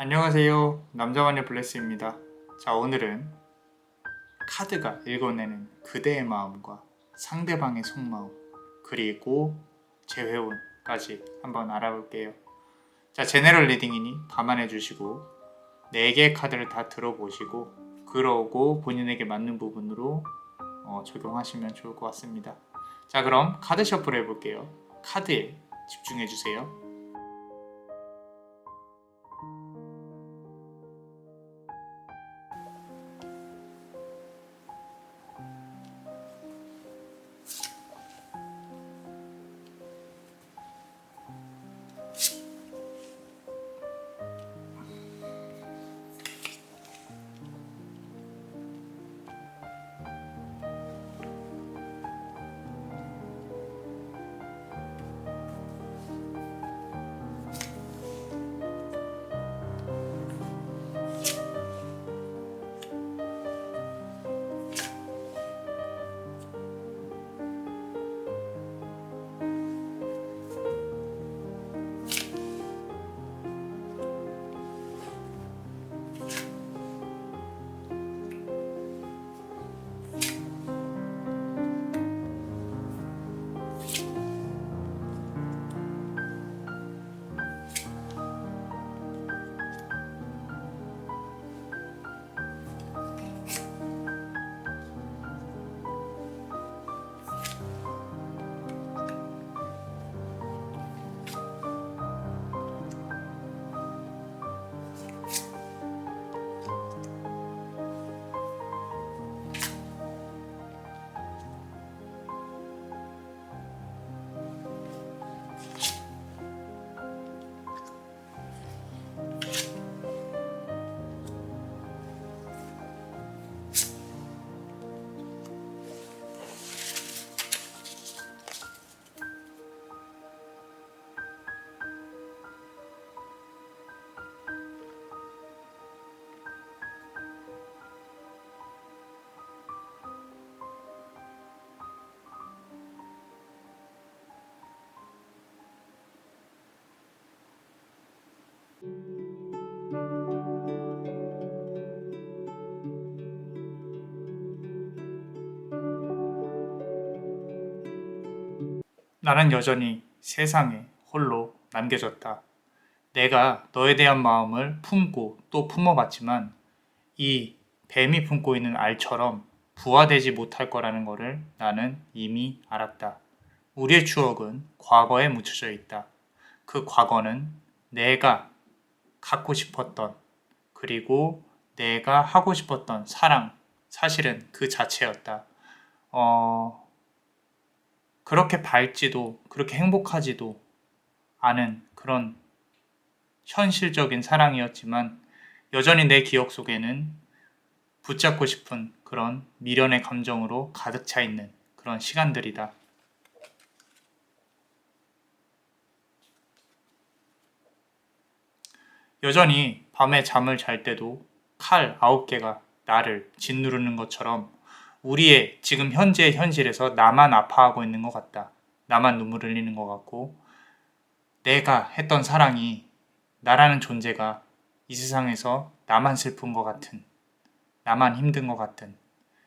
안녕하세요. 남자만의 블레스입니다. 자, 오늘은 카드가 읽어내는 그대의 마음과 상대방의 속마음, 그리고 재회원까지 한번 알아볼게요. 자, 제네럴 리딩이니 감안해 주시고 4개의 카드를 다 들어보시고 그러고 본인에게 맞는 부분으로 적용하시면 좋을 것 같습니다. 자, 그럼 카드 셔플 해볼게요. 카드에 집중해 주세요. 나는 여전히 세상에 홀로 남겨졌다. 내가 너에 대한 마음을 품고 또 품어봤지만 이 뱀이 품고 있는 알처럼 부화되지 못할 거라는 것을 나는 이미 알았다. 우리의 추억은 과거에 묻혀져 있다. 그 과거는 내가 갖고 싶었던, 그리고 내가 하고 싶었던 사랑, 사실은 그 자체였다. 그렇게 밝지도 그렇게 행복하지도 않은 그런 현실적인 사랑이었지만 여전히 내 기억 속에는 붙잡고 싶은 그런 미련의 감정으로 가득 차 있는 그런 시간들이다. 여전히 밤에 잠을 잘 때도 칼 9개가 나를 짓누르는 것처럼 우리의 지금 현재의 현실에서 나만 아파하고 있는 것 같다. 나만 눈물 흘리는 것 같고 내가 했던 사랑이 나라는 존재가 이 세상에서 나만 슬픈 것 같은, 나만 힘든 것 같은,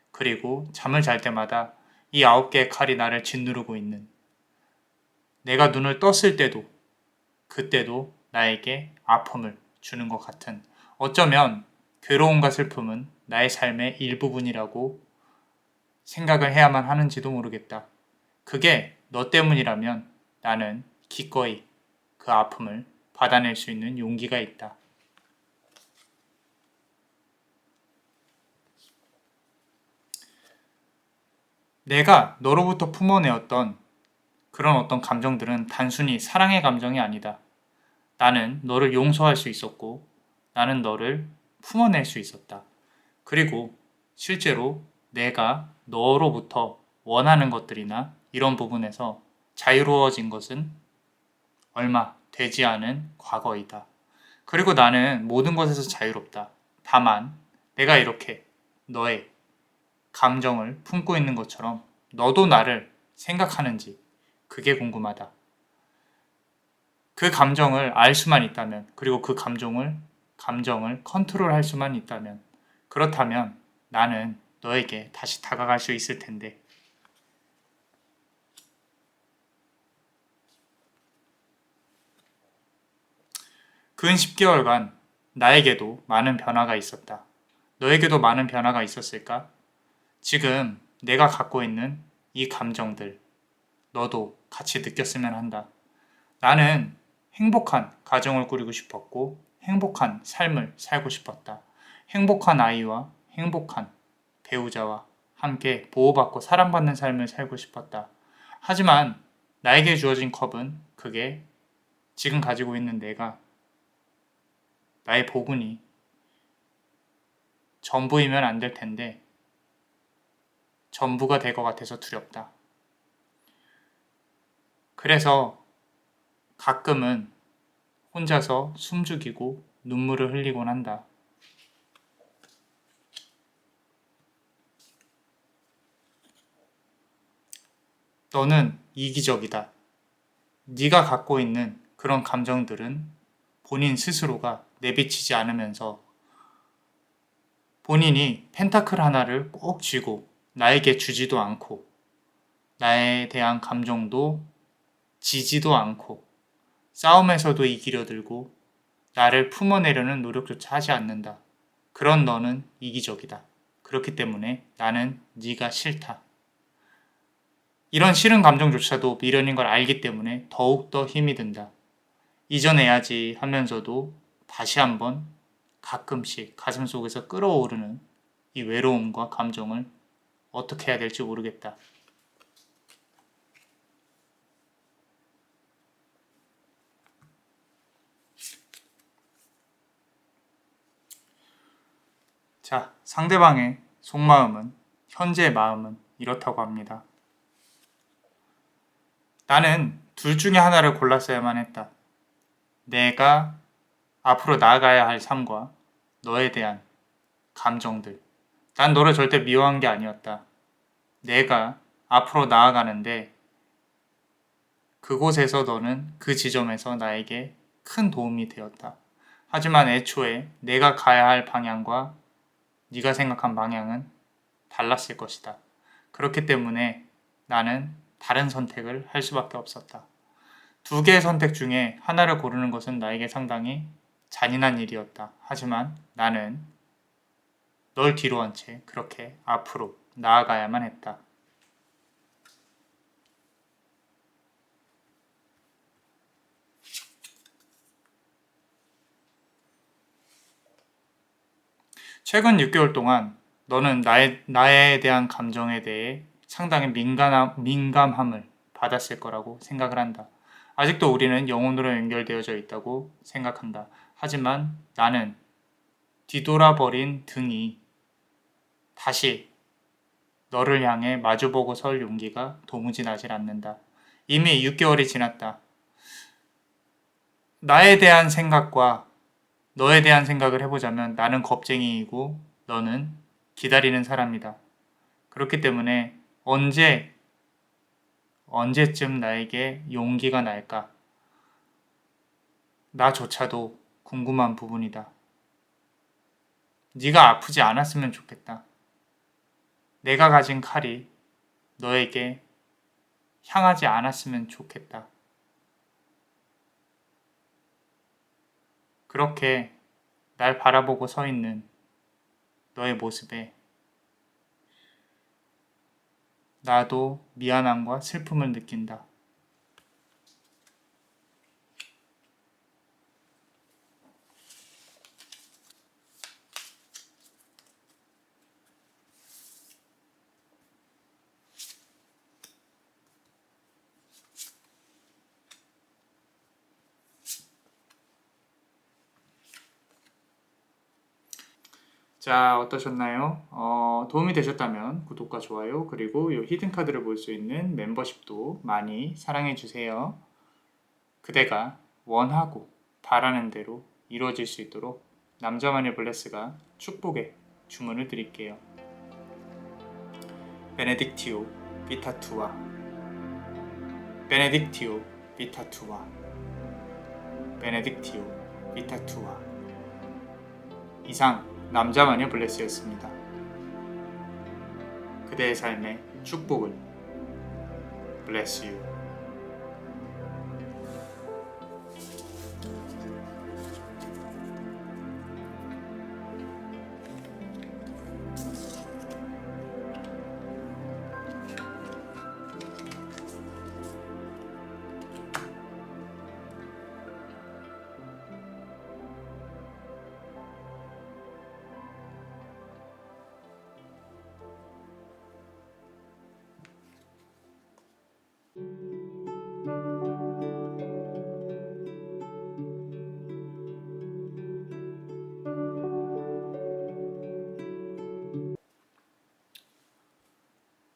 그리고 잠을 잘 때마다 이 9개의 칼이 나를 짓누르고 있는, 내가 눈을 떴을 때도 그때도 나에게 아픔을 주는 것 같은, 어쩌면 괴로움과 슬픔은 나의 삶의 일부분이라고 생각을 해야만 하는지도 모르겠다. 그게 너 때문이라면 나는 기꺼이 그 아픔을 받아낼 수 있는 용기가 있다. 내가 너로부터 품어내었던 그런 어떤 감정들은 단순히 사랑의 감정이 아니다. 나는 너를 용서할 수 있었고, 나는 너를 품어낼 수 있었다. 그리고 실제로 내가 너로부터 원하는 것들이나 이런 부분에서 자유로워진 것은 얼마 되지 않은 과거이다. 그리고 나는 모든 것에서 자유롭다. 다만 내가 이렇게 너의 감정을 품고 있는 것처럼 너도 나를 생각하는지 그게 궁금하다. 그 감정을 알 수만 있다면, 그리고 그 감정을 감정을 컨트롤할 수만 있다면, 그렇다면 나는 너에게 다시 다가갈 수 있을 텐데. 근 10개월간 나에게도 많은 변화가 있었다. 너에게도 많은 변화가 있었을까? 지금 내가 갖고 있는 이 감정들, 너도 같이 느꼈으면 한다. 나는 행복한 가정을 꾸리고 싶었고, 행복한 삶을 살고 싶었다. 행복한 아이와 행복한 배우자와 함께 보호받고 사랑받는 삶을 살고 싶었다. 하지만 나에게 주어진 컵은 그게 지금 가지고 있는 내가, 나의 복운이 전부이면 안 될 텐데 전부가 될 것 같아서 두렵다. 그래서 가끔은 혼자서 숨죽이고 눈물을 흘리곤 한다. 너는 이기적이다. 네가 갖고 있는 그런 감정들은 본인 스스로가 내비치지 않으면서 본인이 펜타클 하나를 꼭 쥐고 나에게 주지도 않고 나에 대한 감정도 지지도 않고 싸움에서도 이기려 들고 나를 품어내려는 노력조차 하지 않는다. 그런 너는 이기적이다. 그렇기 때문에 나는 네가 싫다. 이런 싫은 감정조차도 미련인 걸 알기 때문에 더욱더 힘이 든다. 이겨내야지 하면서도 다시 한번 가끔씩 가슴속에서 끓어오르는 이 외로움과 감정을 어떻게 해야 될지 모르겠다. 자, 상대방의 속마음은, 현재의 마음은 이렇다고 합니다. 나는 둘 중에 하나를 골랐어야만 했다. 내가 앞으로 나아가야 할 삶과 너에 대한 감정들. 난 너를 절대 미워한 게 아니었다. 내가 앞으로 나아가는데 그곳에서 너는 그 지점에서 나에게 큰 도움이 되었다. 하지만 애초에 내가 가야 할 방향과 네가 생각한 방향은 달랐을 것이다. 그렇기 때문에 나는 다른 선택을 할 수밖에 없었다. 두 개의 선택 중에 하나를 고르는 것은 나에게 상당히 잔인한 일이었다. 하지만 나는 널 뒤로 한 채 그렇게 앞으로 나아가야만 했다. 최근 6개월 동안 너는 나에 대한 감정에 대해 상당히 민감함을 받았을 거라고 생각을 한다. 아직도 우리는 영혼으로 연결되어져 있다고 생각한다. 하지만 나는 뒤돌아버린 등이 다시 너를 향해 마주보고 설 용기가 도무지 나질 않는다. 이미 6개월이 지났다. 나에 대한 생각과 너에 대한 생각을 해보자면 나는 겁쟁이이고 너는 기다리는 사람이다. 그렇기 때문에 언제쯤 나에게 용기가 날까? 나조차도 궁금한 부분이다. 네가 아프지 않았으면 좋겠다. 내가 가진 칼이 너에게 향하지 않았으면 좋겠다. 그렇게 날 바라보고 서 있는 너의 모습에 나도 미안함과 슬픔을 느낀다. 자, 어떠셨나요? 도움이 되셨다면 구독과 좋아요, 그리고 이 히든카드를 볼 수 있는 멤버십도 많이 사랑해주세요. 그대가 원하고 바라는 대로 이루어질 수 있도록 남자만의 블레스가 축복의 주문을 드릴게요. 베네딕티오 비타투아, 베네딕티오 비타투아, 베네딕티오 비타투아. 이상 남자마녀 블레스였습니다. 그대의 삶에 축복을. Bless you.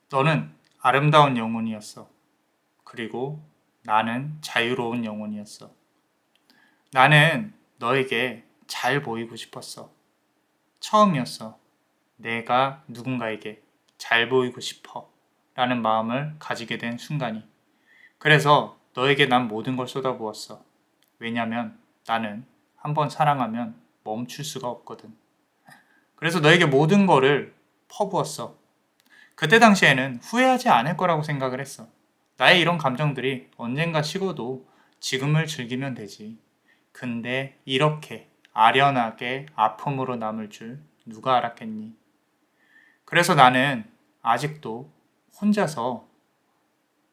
너는 아름다운 영혼이었어. 그리고 나는 자유로운 영혼이었어. 나는 너에게 잘 보이고 싶었어. 처음이었어. 내가 누군가에게 잘 보이고 싶어 라는 마음을 가지게 된 순간이. 그래서 너에게 난 모든 걸 쏟아부었어. 왜냐면 나는 한번 사랑하면 멈출 수가 없거든. 그래서 너에게 모든 거를 퍼부었어. 그때 당시에는 후회하지 않을 거라고 생각을 했어. 나의 이런 감정들이 언젠가 식어도 지금을 즐기면 되지. 근데 이렇게 아련하게 아픔으로 남을 줄 누가 알았겠니? 그래서 나는 아직도 혼자서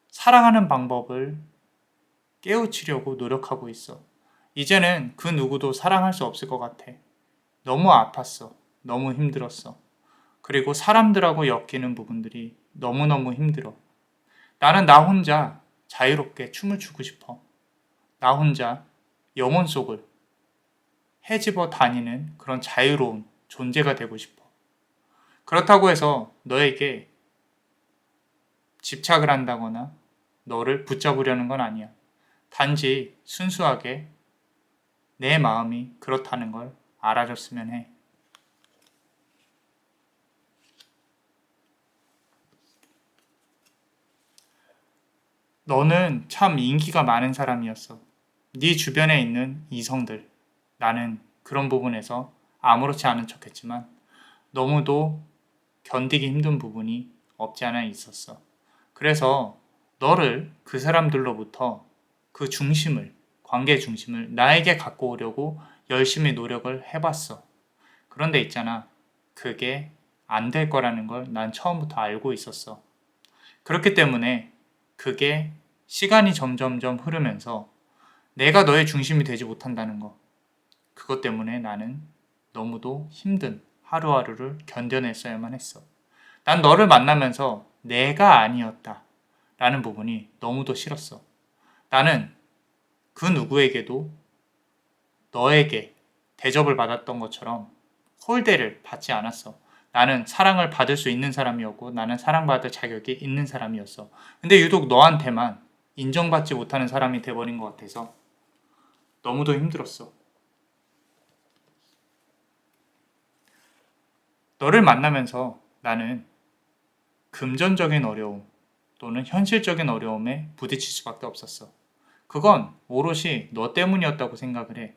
사랑하는 방법을 깨우치려고 노력하고 있어. 이제는 그 누구도 사랑할 수 없을 것 같아. 너무 아팠어. 너무 힘들었어. 그리고 사람들하고 엮이는 부분들이 너무너무 힘들어. 나는 나 혼자 자유롭게 춤을 추고 싶어. 나 혼자 영혼 속을 헤집어 다니는 그런 자유로운 존재가 되고 싶어. 그렇다고 해서 너에게 집착을 한다거나 너를 붙잡으려는 건 아니야. 단지 순수하게 내 마음이 그렇다는 걸 알아줬으면 해. 너는 참 인기가 많은 사람이었어. 네 주변에 있는 이성들. 나는 그런 부분에서 아무렇지 않은 척했지만 너무도 견디기 힘든 부분이 없지 않아 있었어. 그래서 너를 그 사람들로부터 그 중심을, 관계 중심을 나에게 갖고 오려고 열심히 노력을 해봤어. 그런데 있잖아. 그게 안 될 거라는 걸 난 처음부터 알고 있었어. 그렇기 때문에 그게 시간이 점점점 흐르면서 내가 너의 중심이 되지 못한다는 거. 그것 때문에 나는 너무도 힘든 하루하루를 견뎌냈어야만 했어. 난 너를 만나면서 내가 아니었다 라는 부분이 너무도 싫었어. 나는 그 누구에게도 너에게 대접을 받았던 것처럼 홀대를 받지 않았어. 나는 사랑을 받을 수 있는 사람이었고 나는 사랑받을 자격이 있는 사람이었어. 근데 유독 너한테만 인정받지 못하는 사람이 돼버린 것 같아서 너무도 힘들었어. 너를 만나면서 나는 금전적인 어려움 또는 현실적인 어려움에 부딪힐 수밖에 없었어. 그건 오롯이 너 때문이었다고 생각을 해.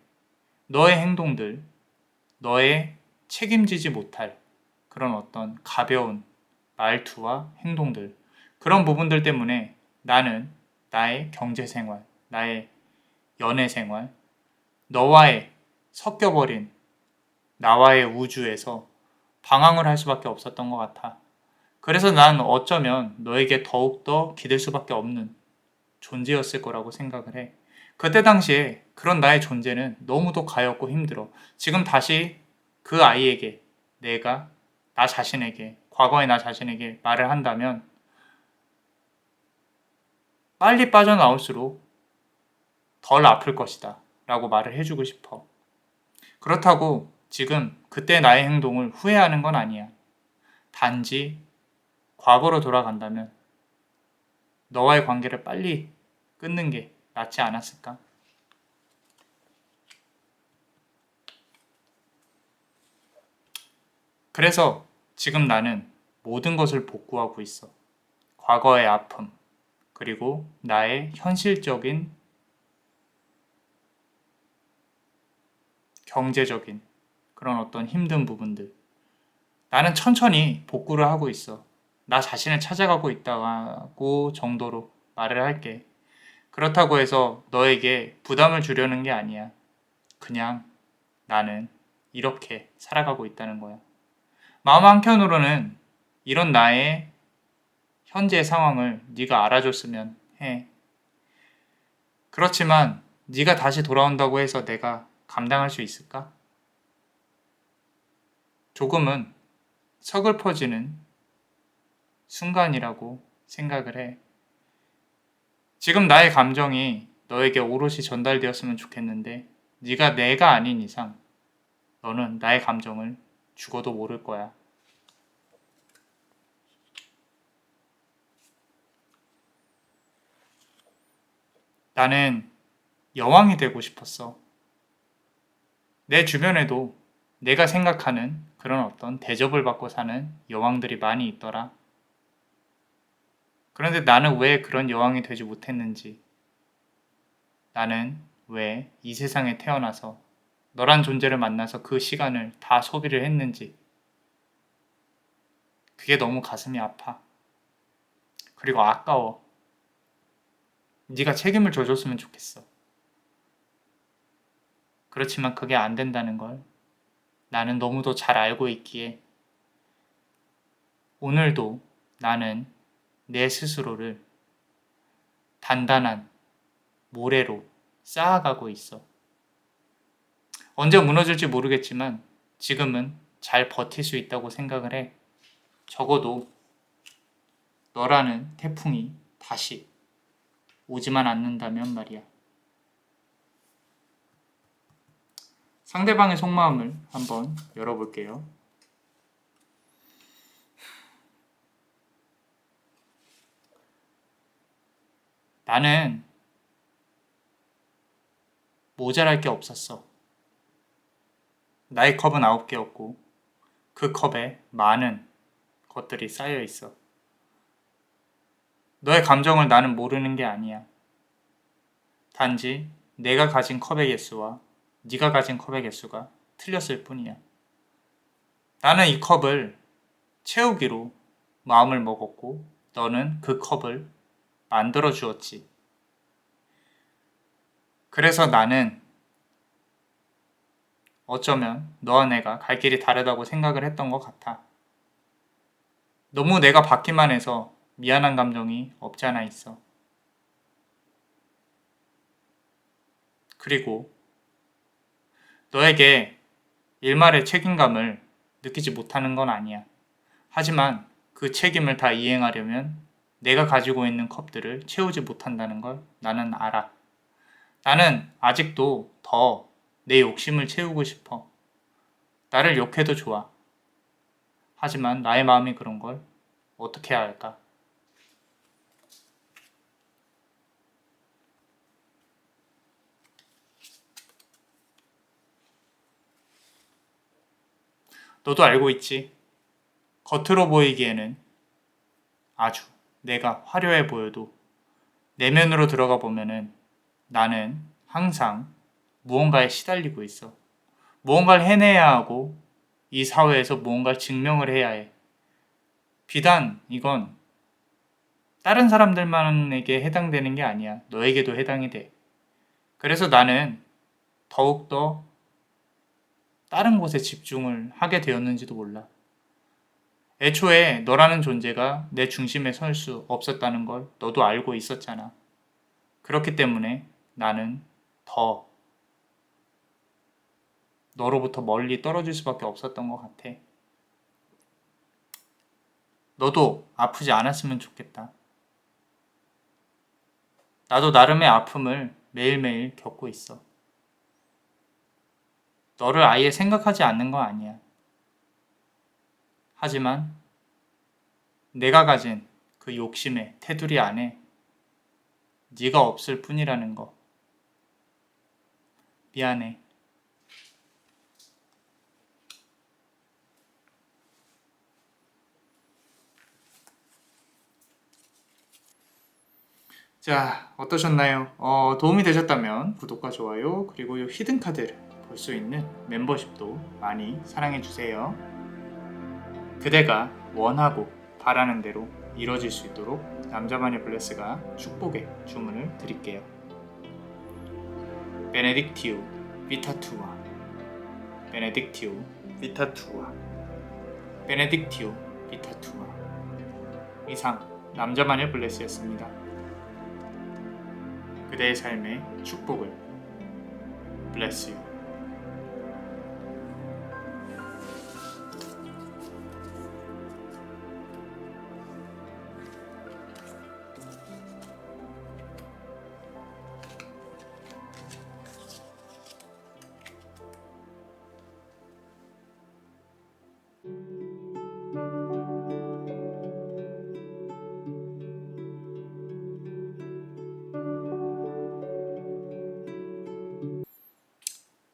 너의 행동들, 너의 책임지지 못할 그런 어떤 가벼운 말투와 행동들, 그런 부분들 때문에 나는 나의 경제 생활, 나의 연애 생활, 너와의 섞여버린 나와의 우주에서 방황을 할 수밖에 없었던 것 같아. 그래서 난 어쩌면 너에게 더욱더 기댈 수밖에 없는 존재였을 거라고 생각을 해. 그때 당시에 그런 나의 존재는 너무도 가엾고 힘들어. 지금 다시 그 아이에게 내가 나 자신에게, 과거의 나 자신에게 말을 한다면 빨리 빠져나올수록 덜 아플 것이다 라고 말을 해주고 싶어. 그렇다고 지금 그때 나의 행동을 후회하는 건 아니야. 단지 과거로 돌아간다면 너와의 관계를 빨리 끊는 게 낫지 않았을까? 그래서 지금 나는 모든 것을 복구하고 있어. 과거의 아픔, 그리고 나의 현실적인 경제적인 그런 어떤 힘든 부분들. 나는 천천히 복구를 하고 있어. 나 자신을 찾아가고 있다고 정도로 말을 할게. 그렇다고 해서 너에게 부담을 주려는 게 아니야. 그냥 나는 이렇게 살아가고 있다는 거야. 마음 한켠으로는 이런 나의 현재 상황을 네가 알아줬으면 해. 그렇지만 네가 다시 돌아온다고 해서 내가 감당할 수 있을까? 조금은 서글퍼지는 순간이라고 생각을 해. 지금 나의 감정이 너에게 오롯이 전달되었으면 좋겠는데 네가 내가 아닌 이상 너는 나의 감정을 죽어도 모를 거야. 나는 여왕이 되고 싶었어. 내 주변에도 내가 생각하는 그런 어떤 대접을 받고 사는 여왕들이 많이 있더라. 그런데 나는 왜 그런 여왕이 되지 못했는지, 나는 왜 이 세상에 태어나서 너란 존재를 만나서 그 시간을 다 소비를 했는지, 그게 너무 가슴이 아파. 그리고 아까워. 네가 책임을 져줬으면 좋겠어. 그렇지만 그게 안 된다는 걸 나는 너무도 잘 알고 있기에 오늘도 나는 내 스스로를 단단한 모래로 쌓아가고 있어. 언제 무너질지 모르겠지만 지금은 잘 버틸 수 있다고 생각을 해. 적어도 너라는 태풍이 다시 오지만 않는다면 말이야. 상대방의 속마음을 한번 열어볼게요. 나는 모자랄 게 없었어. 나의 컵은 9개였고 그 컵에 많은 것들이 쌓여 있어. 너의 감정을 나는 모르는 게 아니야. 단지 내가 가진 컵의 개수와 네가 가진 컵의 개수가 틀렸을 뿐이야. 나는 이 컵을 채우기로 마음을 먹었고 너는 그 컵을 만들어 주었지. 그래서 나는 어쩌면 너와 내가 갈 길이 다르다고 생각을 했던 것 같아. 너무 내가 받기만 해서 미안한 감정이 없지 않아 있어. 그리고 너에게 일말의 책임감을 느끼지 못하는 건 아니야. 하지만 그 책임을 다 이행하려면 내가 가지고 있는 컵들을 채우지 못한다는 걸 나는 알아. 나는 아직도 더 내 욕심을 채우고 싶어. 나를 욕해도 좋아. 하지만 나의 마음이 그런 걸 어떻게 해야 할까? 너도 알고 있지? 겉으로 보이기에는 아주 내가 화려해 보여도 내면으로 들어가 보면은 나는 항상 무언가에 시달리고 있어. 무언가를 해내야 하고 이 사회에서 무언가를 증명을 해야 해. 비단 이건 다른 사람들만에게 해당되는 게 아니야. 너에게도 해당이 돼. 그래서 나는 더욱더 다른 곳에 집중을 하게 되었는지도 몰라. 애초에 너라는 존재가 내 중심에 설 수 없었다는 걸 너도 알고 있었잖아. 그렇기 때문에 나는 더 너로부터 멀리 떨어질 수밖에 없었던 것 같아. 너도 아프지 않았으면 좋겠다. 나도 나름의 아픔을 매일매일 겪고 있어. 너를 아예 생각하지 않는 거 아니야. 하지만 내가 가진 그 욕심의 테두리 안에 네가 없을 뿐이라는 거. 미안해. 자, 어떠셨나요? 도움이 되셨다면 구독과 좋아요 그리고 이 히든 카드를 볼 수 있는 멤버십도 많이 사랑해주세요. 그대가 원하고 바라는 대로 이뤄질 수 있도록 남자만의 블레스가 축복의 주문을 드릴게요. 베네딕티오 비타투아, 베네딕티오 비타투아, 베네딕티오 비타투아. 이상 남자만의 블레스였습니다. 그대의 삶의 축복을 bless you.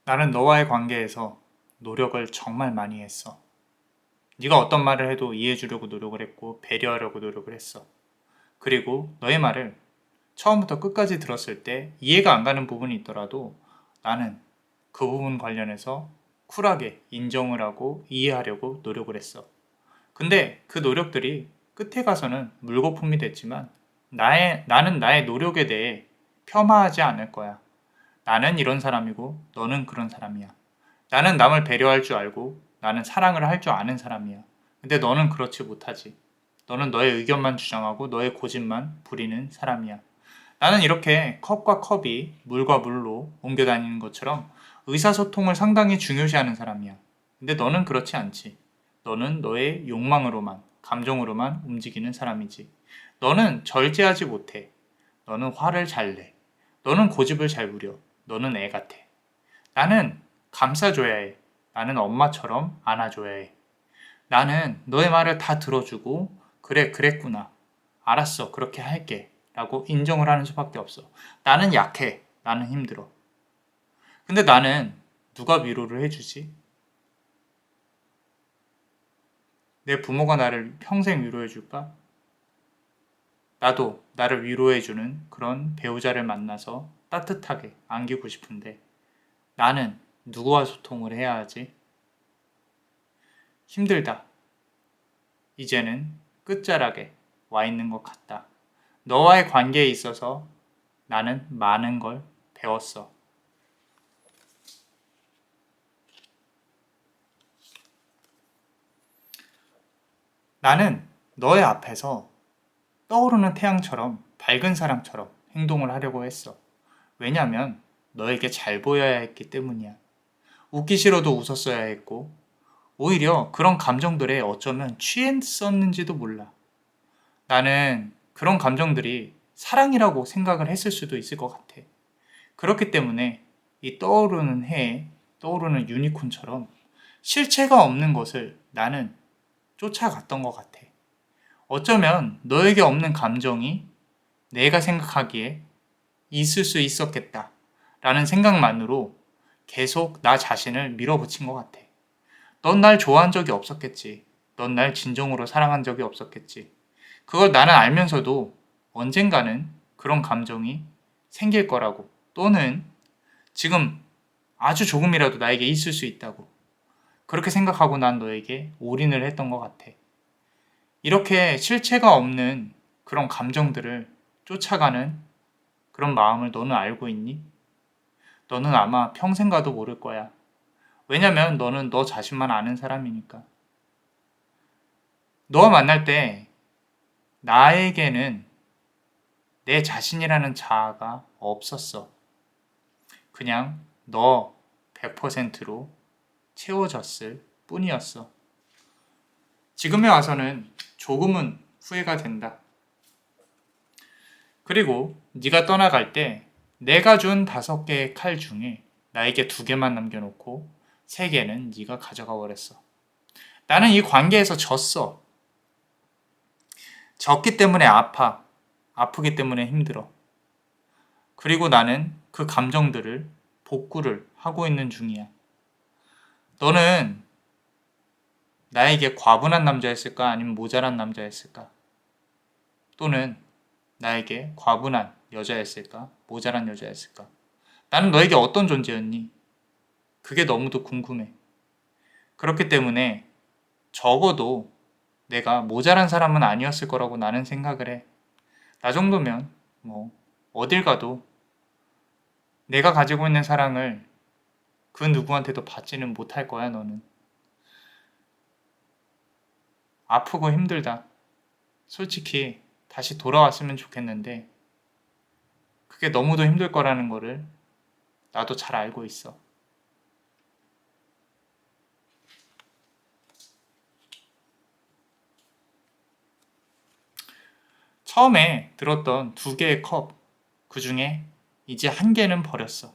나는 너와의 관계에서 노력을 정말 많이 했어. 네가 어떤 말을 해도 이해해주려고 노력을 했고 배려하려고 노력을 했어. 그리고 너의 말을 처음부터 끝까지 들었을 때 이해가 안 가는 부분이 있더라도 나는 그 부분 관련해서 쿨하게 인정을 하고 이해하려고 노력을 했어. 근데 그 노력들이 끝에 가서는 물거품이 됐지만 나는 나의 노력에 대해 폄하하지 않을 거야. 나는 이런 사람이고 너는 그런 사람이야. 나는 남을 배려할 줄 알고 나는 사랑을 할 줄 아는 사람이야. 근데 너는 그렇지 못하지. 너는 너의 의견만 주장하고 너의 고집만 부리는 사람이야. 나는 이렇게 컵과 컵이 물과 물로 옮겨 다니는 것처럼 의사소통을 상당히 중요시하는 사람이야. 근데 너는 그렇지 않지. 너는 너의 욕망으로만, 감정으로만 움직이는 사람이지. 너는 절제하지 못해. 너는 화를 잘 내. 너는 고집을 잘 부려. 너는 애 같아. 나는 감싸줘야 해. 나는 엄마처럼 안아줘야 해. 나는 너의 말을 다 들어주고 그래 그랬구나. 알았어 그렇게 할게. 라고 인정을 하는 수밖에 없어. 나는 약해. 나는 힘들어. 근데 나는 누가 위로를 해주지? 내 부모가 나를 평생 위로해줄까? 나도 나를 위로해주는 그런 배우자를 만나서 따뜻하게 안기고 싶은데 나는 누구와 소통을 해야 하지? 힘들다. 이제는 끝자락에 와 있는 것 같다. 너와의 관계에 있어서 나는 많은 걸 배웠어. 나는 너의 앞에서 떠오르는 태양처럼 밝은 사람처럼 행동을 하려고 했어. 왜냐면 너에게 잘 보여야 했기 때문이야. 웃기 싫어도 웃었어야 했고 오히려 그런 감정들에 어쩌면 취했었는지도 몰라. 나는 그런 감정들이 사랑이라고 생각을 했을 수도 있을 것 같아. 그렇기 때문에 이 떠오르는 해에 떠오르는 유니콘처럼 실체가 없는 것을 나는 쫓아갔던 것 같아. 어쩌면 너에게 없는 감정이 내가 생각하기에 있을 수 있었겠다 라는 생각만으로 계속 나 자신을 밀어붙인 것 같아. 넌 날 좋아한 적이 없었겠지. 넌 날 진정으로 사랑한 적이 없었겠지. 그걸 나는 알면서도 언젠가는 그런 감정이 생길 거라고 또는 지금 아주 조금이라도 나에게 있을 수 있다고 그렇게 생각하고 난 너에게 올인을 했던 것 같아. 이렇게 실체가 없는 그런 감정들을 쫓아가는 그런 마음을 너는 알고 있니? 너는 아마 평생 가도 모를 거야. 왜냐면 너는 너 자신만 아는 사람이니까. 너와 만날 때 나에게는 내 자신이라는 자아가 없었어. 그냥 너 100%로 채워졌을 뿐이었어. 지금에 와서는 조금은 후회가 된다. 그리고 네가 떠나갈 때 내가 준 5개의 칼 중에 나에게 2개만 남겨놓고 3개는 네가 가져가 버렸어. 나는 이 관계에서 졌어. 졌기 때문에 아파. 아프기 때문에 힘들어. 그리고 나는 그 감정들을 복구를 하고 있는 중이야. 너는 나에게 과분한 남자였을까? 아니면 모자란 남자였을까? 또는 나에게 과분한 여자였을까? 모자란 여자였을까? 나는 너에게 어떤 존재였니? 그게 너무도 궁금해. 그렇기 때문에 적어도 내가 모자란 사람은 아니었을 거라고 나는 생각을 해. 나 정도면 뭐 어딜 가도 내가 가지고 있는 사랑을 그 누구한테도 받지는 못할 거야, 너는. 아프고 힘들다. 솔직히 다시 돌아왔으면 좋겠는데 그게 너무도 힘들 거라는 거를 나도 잘 알고 있어. 처음에 들었던 2개의 컵, 그 중에 이제 1개는 버렸어.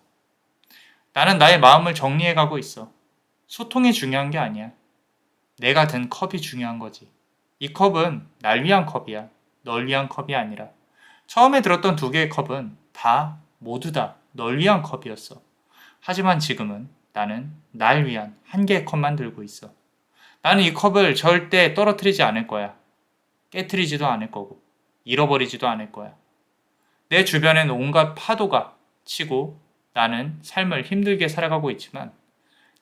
나는 나의 마음을 정리해가고 있어. 소통이 중요한 게 아니야. 내가 든 컵이 중요한 거지. 이 컵은 날 위한 컵이야. 널 위한 컵이 아니라. 처음에 들었던 2개의 컵은 모두 다 널 위한 컵이었어. 하지만 지금은 나는 날 위한 1개의 컵만 들고 있어. 나는 이 컵을 절대 떨어뜨리지 않을 거야. 깨트리지도 않을 거고, 잃어버리지도 않을 거야. 내 주변엔 온갖 파도가 치고 나는 삶을 힘들게 살아가고 있지만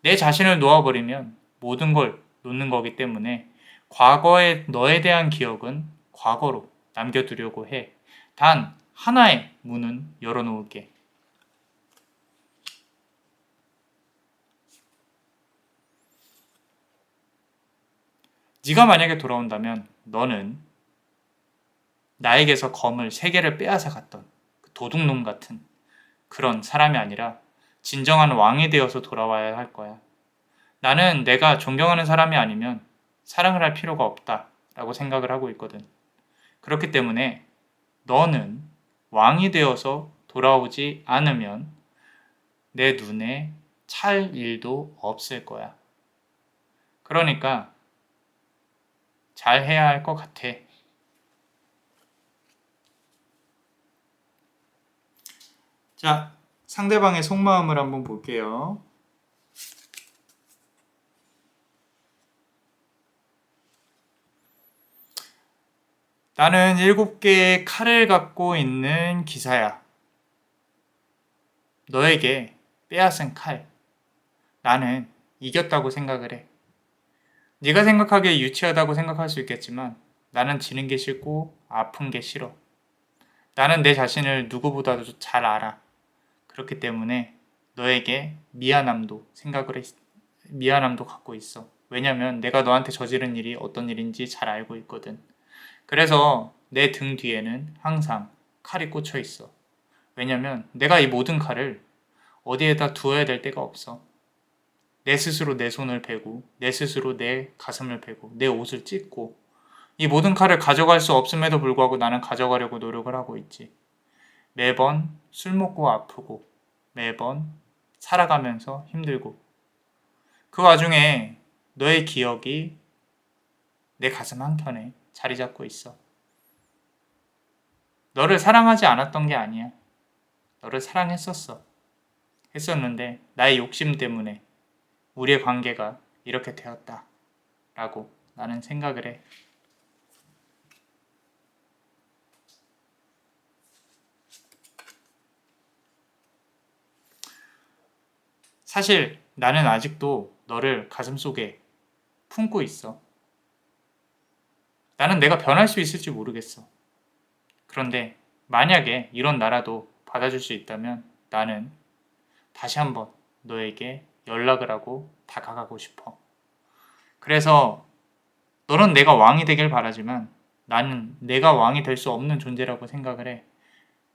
내 자신을 놓아버리면 모든 걸 놓는 거기 때문에 과거의 너에 대한 기억은 과거로 남겨두려고 해. 단 하나의 문은 열어놓을게. 네가 만약에 돌아온다면 너는 나에게서 검을 3개를 빼앗아 갔던 그 도둑놈 같은 그런 사람이 아니라 진정한 왕이 되어서 돌아와야 할 거야. 나는 내가 존경하는 사람이 아니면 사랑을 할 필요가 없다라고 생각을 하고 있거든. 그렇기 때문에 너는 왕이 되어서 돌아오지 않으면 내 눈에 찰 일도 없을 거야. 그러니까 잘 해야 할 것 같아. 자, 상대방의 속마음을 한번 볼게요. 나는 7개의 칼을 갖고 있는 기사야. 너에게 빼앗은 칼. 나는 이겼다고 생각을 해. 네가 생각하기에 유치하다고 생각할 수 있겠지만 나는 지는 게 싫고 아픈 게 싫어. 나는 내 자신을 누구보다도 잘 알아. 그렇기 때문에 너에게 미안함도 갖고 있어. 왜냐면 내가 너한테 저지른 일이 어떤 일인지 잘 알고 있거든. 그래서 내 등 뒤에는 항상 칼이 꽂혀 있어. 왜냐면 내가 이 모든 칼을 어디에다 두어야 될 데가 없어. 내 스스로 내 손을 베고, 내 스스로 내 가슴을 베고, 내 옷을 찢고, 이 모든 칼을 가져갈 수 없음에도 불구하고 나는 가져가려고 노력을 하고 있지. 매번 술 먹고 아프고, 매번 살아가면서 힘들고, 그 와중에 너의 기억이 내 가슴 한켠에 자리 잡고 있어. 너를 사랑하지 않았던 게 아니야. 너를 사랑했었어. 했었는데 나의 욕심 때문에 우리의 관계가 이렇게 되었다. 라고 나는 생각을 해. 사실 나는 아직도 너를 가슴속에 품고 있어. 나는 내가 변할 수 있을지 모르겠어. 그런데 만약에 이런 나라도 받아줄 수 있다면 나는 다시 한번 너에게 연락을 하고 다가가고 싶어. 그래서 너는 내가 왕이 되길 바라지만 나는 내가 왕이 될 수 없는 존재라고 생각을 해.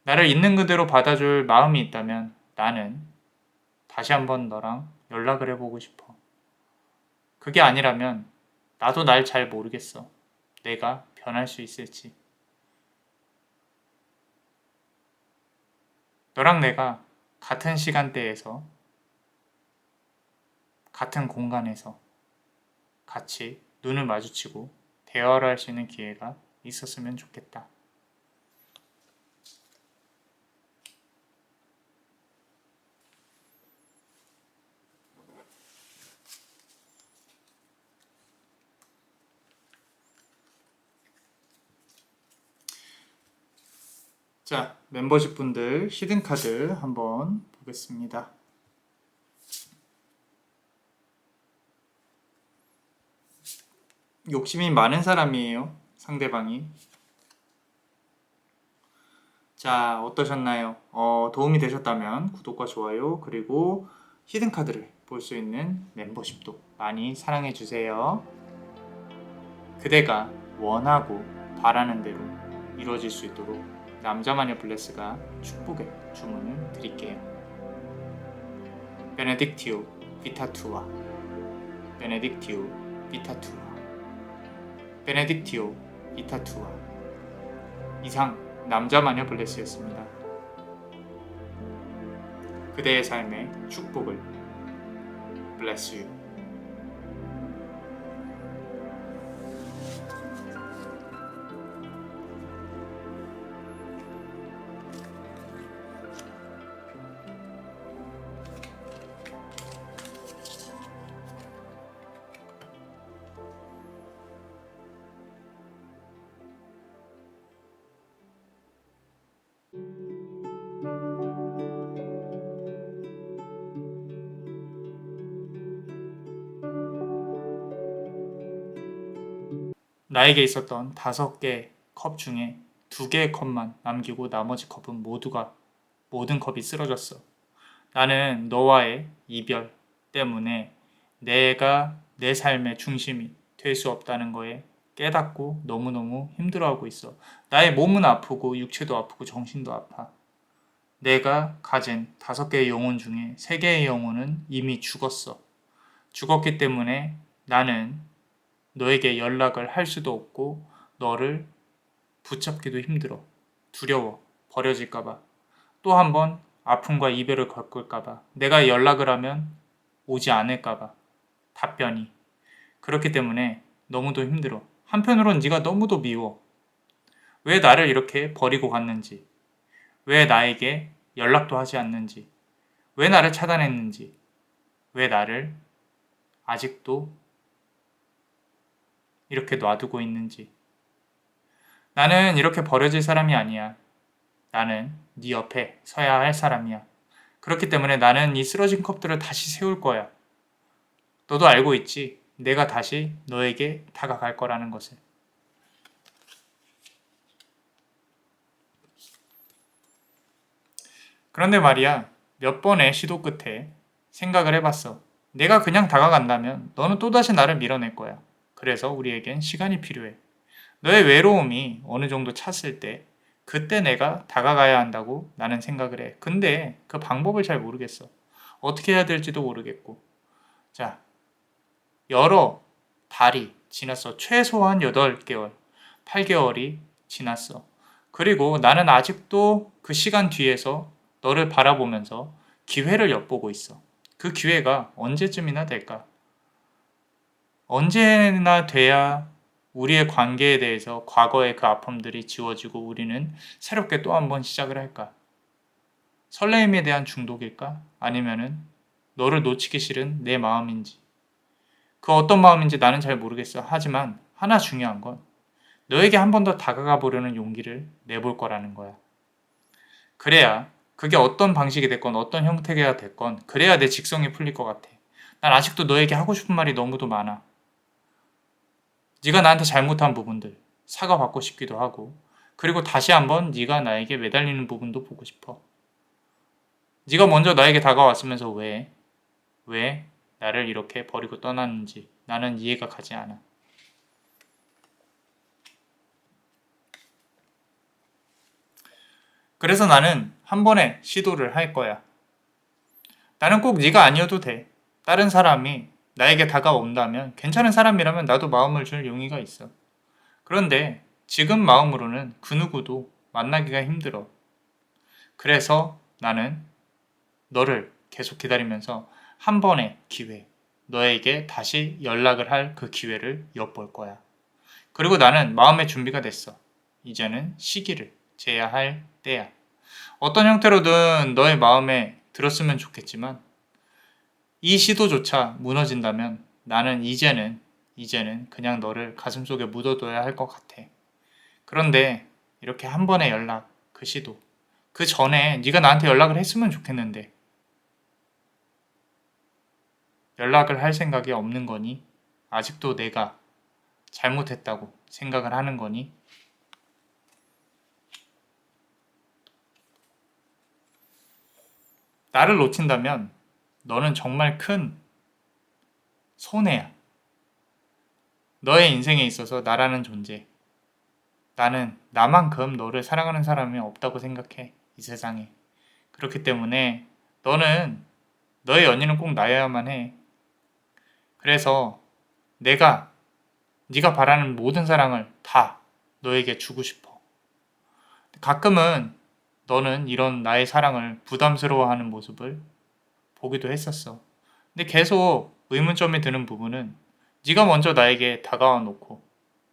나를 있는 그대로 받아줄 마음이 있다면 나는 다시 한번 너랑 연락을 해보고 싶어. 그게 아니라면 나도 날 잘 모르겠어. 내가 변할 수 있을지. 너랑 내가 같은 시간대에서 같은 공간에서 같이 눈을 마주치고 대화를 할 수 있는 기회가 있었으면 좋겠다. 자, 멤버십 분들 히든카드 한번 보겠습니다. 욕심이 많은 사람이에요, 상대방이. 자, 어떠셨나요? 도움이 되셨다면 구독과 좋아요, 그리고 히든카드를 볼 수 있는 멤버십도 많이 사랑해주세요. 그대가 원하고 바라는 대로 이루어질 수 있도록 남자마녀 블레스가 축복의 주문을 드릴게요. 베네딕티오 비타투아, 베네딕티오 비타투아, 베네딕티오 비타투아. 이상 남자마녀 블레스였습니다. 그대의 삶의 축복을 bless you. 나에게 있었던 5개 컵 중에 2개의 컵만 남기고 나머지 컵은 모든 컵이 쓰러졌어. 나는 너와의 이별 때문에 내가 내 삶의 중심이 될 수 없다는 거에 깨닫고 너무너무 힘들어하고 있어. 나의 몸은 아프고 육체도 아프고 정신도 아파. 내가 가진 5개의 영혼 중에 3개의 영혼은 이미 죽었어. 죽었기 때문에 나는 너에게 연락을 할 수도 없고 너를 붙잡기도 힘들어. 두려워. 버려질까봐. 또 한 번 아픔과 이별을 겪을까봐. 내가 연락을 하면 오지 않을까봐. 답변이. 그렇기 때문에 너무도 힘들어. 한편으론 네가 너무도 미워. 왜 나를 이렇게 버리고 갔는지. 왜 나에게 연락도 하지 않는지. 왜 나를 차단했는지. 왜 나를 아직도 이렇게 놔두고 있는지. 나는 이렇게 버려질 사람이 아니야. 나는 네 옆에 서야 할 사람이야. 그렇기 때문에 나는 이 쓰러진 컵들을 다시 세울 거야. 너도 알고 있지? 내가 다시 너에게 다가갈 거라는 것을. 그런데 말이야, 몇 번의 시도 끝에 생각을 해봤어. 내가 그냥 다가간다면 너는 또다시 나를 밀어낼 거야. 그래서 우리에겐 시간이 필요해. 너의 외로움이 어느 정도 찼을 때 그때 내가 다가가야 한다고 나는 생각을 해. 근데 그 방법을 잘 모르겠어. 어떻게 해야 될지도 모르겠고. 자, 여러 달이 지났어. 최소한 8개월, 8개월이 지났어. 그리고 나는 아직도 그 시간 뒤에서 너를 바라보면서 기회를 엿보고 있어. 그 기회가 언제쯤이나 될까? 언제나 돼야 우리의 관계에 대해서 과거의 그 아픔들이 지워지고 우리는 새롭게 또 한 번 시작을 할까? 설레임에 대한 중독일까? 아니면은 너를 놓치기 싫은 내 마음인지. 그 어떤 마음인지 나는 잘 모르겠어. 하지만 하나 중요한 건 너에게 한 번 더 다가가 보려는 용기를 내볼 거라는 거야. 그래야 그게 어떤 방식이 됐건 어떤 형태가 됐건 그래야 내 직성이 풀릴 것 같아. 난 아직도 너에게 하고 싶은 말이 너무도 많아. 네가 나한테 잘못한 부분들 사과받고 싶기도 하고 그리고 다시 한번 네가 나에게 매달리는 부분도 보고 싶어. 네가 먼저 나에게 다가왔으면서 왜 나를 이렇게 버리고 떠났는지 나는 이해가 가지 않아. 그래서 나는 한 번에 시도를 할 거야. 나는 꼭 네가 아니어도 돼. 다른 사람이 나에게 다가온다면 괜찮은 사람이라면 나도 마음을 줄 용의가 있어. 그런데 지금 마음으로는 그 누구도 만나기가 힘들어. 그래서 나는 너를 계속 기다리면서 한 번의 기회, 너에게 다시 연락을 할 그 기회를 엿볼 거야. 그리고 나는 마음의 준비가 됐어. 이제는 시기를 재야 할 때야. 어떤 형태로든 너의 마음에 들었으면 좋겠지만 이 시도조차 무너진다면 나는 이제는 그냥 너를 가슴속에 묻어둬야 할 것 같아. 그런데 이렇게 한 번의 연락, 그 시도, 그 전에 네가 나한테 연락을 했으면 좋겠는데 연락을 할 생각이 없는 거니? 아직도 내가 잘못했다고 생각을 하는 거니? 나를 놓친다면 너는 정말 큰 손해야. 너의 인생에 있어서 나라는 존재. 나는 나만큼 너를 사랑하는 사람이 없다고 생각해. 이 세상에. 그렇기 때문에 너는 너의 연인은 꼭 나여야만 해. 그래서 내가 네가 바라는 모든 사랑을 다 너에게 주고 싶어. 가끔은 너는 이런 나의 사랑을 부담스러워하는 모습을 보기도 했었어. 근데 계속 의문점이 드는 부분은 네가 먼저 나에게 다가와 놓고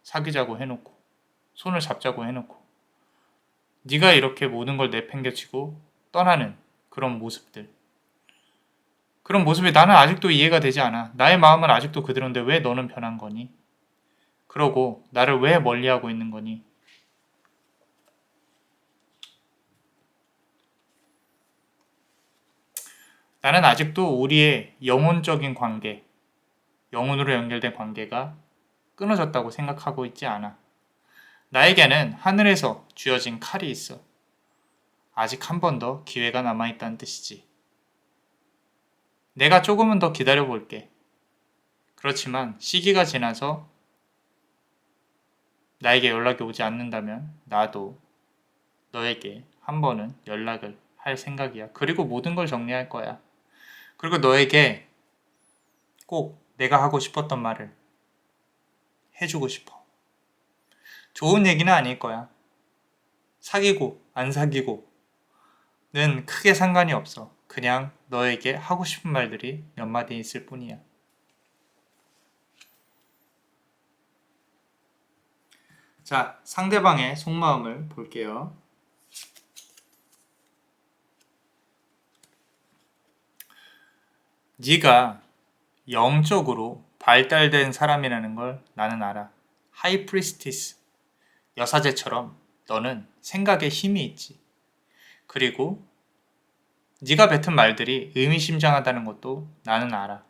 사귀자고 해놓고 손을 잡자고 해놓고 네가 이렇게 모든 걸 내팽개치고 떠나는 그런 모습들. 그런 모습이 나는 아직도 이해가 되지 않아. 나의 마음은 아직도 그대로인데 왜 너는 변한 거니? 그러고 나를 왜 멀리하고 있는 거니? 나는 아직도 우리의 영혼적인 관계, 영혼으로 연결된 관계가 끊어졌다고 생각하고 있지 않아. 나에게는 하늘에서 쥐어진 칼이 있어. 아직 한 번 더 기회가 남아있다는 뜻이지. 내가 조금은 더 기다려 볼게. 그렇지만 시기가 지나서 나에게 연락이 오지 않는다면 나도 너에게 한 번은 연락을 할 생각이야. 그리고 모든 걸 정리할 거야. 그리고 너에게 꼭 내가 하고 싶었던 말을 해주고 싶어. 좋은 얘기는 아닐 거야. 사귀고 안 사귀고는 크게 상관이 없어. 그냥 너에게 하고 싶은 말들이 몇 마디 있을 뿐이야. 자, 상대방의 속마음을 볼게요. 네가 영적으로 발달된 사람이라는 걸 나는 알아. 하이프리스티스, 여사제처럼 너는 생각에 힘이 있지. 그리고 네가 뱉은 말들이 의미심장하다는 것도 나는 알아.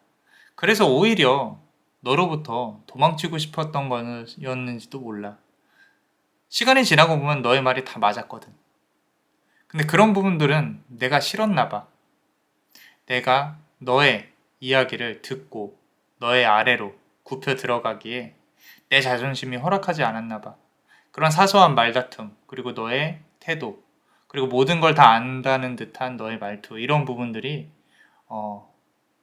그래서 오히려 너로부터 도망치고 싶었던 거였는지도 몰라. 시간이 지나고 보면 너의 말이 다 맞았거든. 근데 그런 부분들은 내가 싫었나 봐. 내가 너의 이야기를 듣고 너의 아래로 굽혀 들어가기에 내 자존심이 허락하지 않았나 봐. 그런 사소한 말다툼, 그리고 너의 태도, 그리고 모든 걸 다 안다는 듯한 너의 말투, 이런 부분들이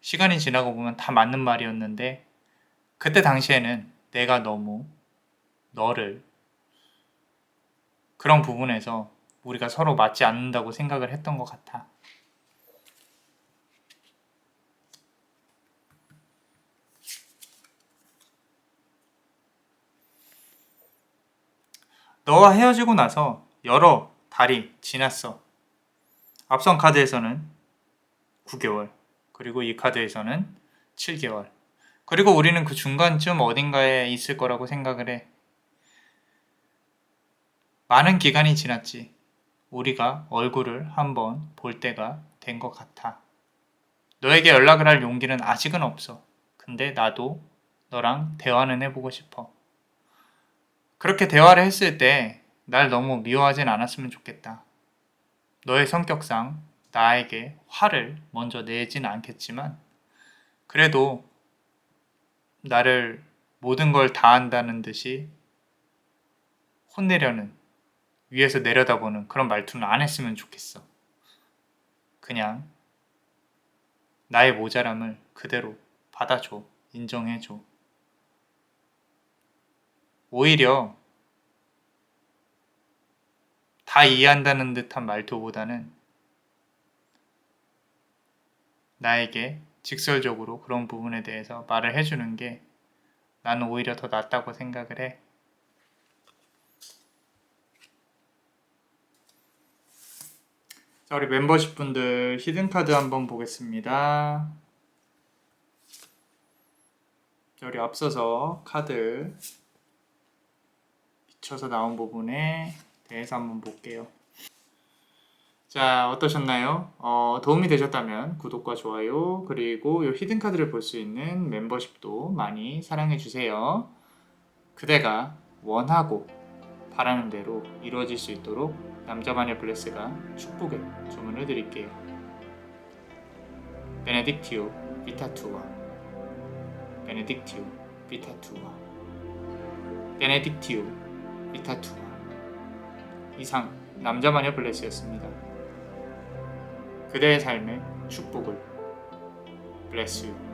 시간이 지나고 보면 다 맞는 말이었는데 그때 당시에는 내가 너무 너를 그런 부분에서 우리가 서로 맞지 않는다고 생각을 했던 것 같아. 너와 헤어지고 나서 여러 달이 지났어. 앞선 카드에서는 9개월, 그리고 이 카드에서는 7개월. 그리고 우리는 그 중간쯤 어딘가에 있을 거라고 생각을 해. 많은 기간이 지났지. 우리가 얼굴을 한번 볼 때가 된 것 같아. 너에게 연락을 할 용기는 아직은 없어. 근데 나도 너랑 대화는 해보고 싶어. 그렇게 대화를 했을 때 날 너무 미워하진 않았으면 좋겠다. 너의 성격상 나에게 화를 먼저 내진 않겠지만 그래도 나를 모든 걸 다 한다는 듯이 혼내려는, 위에서 내려다보는 그런 말투는 안 했으면 좋겠어. 그냥 나의 모자람을 그대로 받아줘. 인정해줘. 오히려 다 이해한다는 듯한 말투보다는 나에게 직설적으로 그런 부분에 대해서 말을 해주는 게 나는 오히려 더 낫다고 생각을 해. 자, 우리 멤버십 분들 히든카드 한번 보겠습니다. 자, 우리 앞서서 카드 비춰서 나온 부분에 대해서 한번 볼게요. 자, 어떠셨나요? 도움이 되셨다면 구독과 좋아요, 그리고 이 히든카드를 볼 수 있는 멤버십도 많이 사랑해주세요. 그대가 원하고 바라는 대로 이루어질 수 있도록 남자마녀 블레스가 축복의 주문을 드릴게요. 베네딕티오 비타투아, 베네딕티오 비타투아, 베네딕티오 비타투아. 이상 남자마녀 블레스였습니다. 그대의 삶에 축복을. 블레스 유.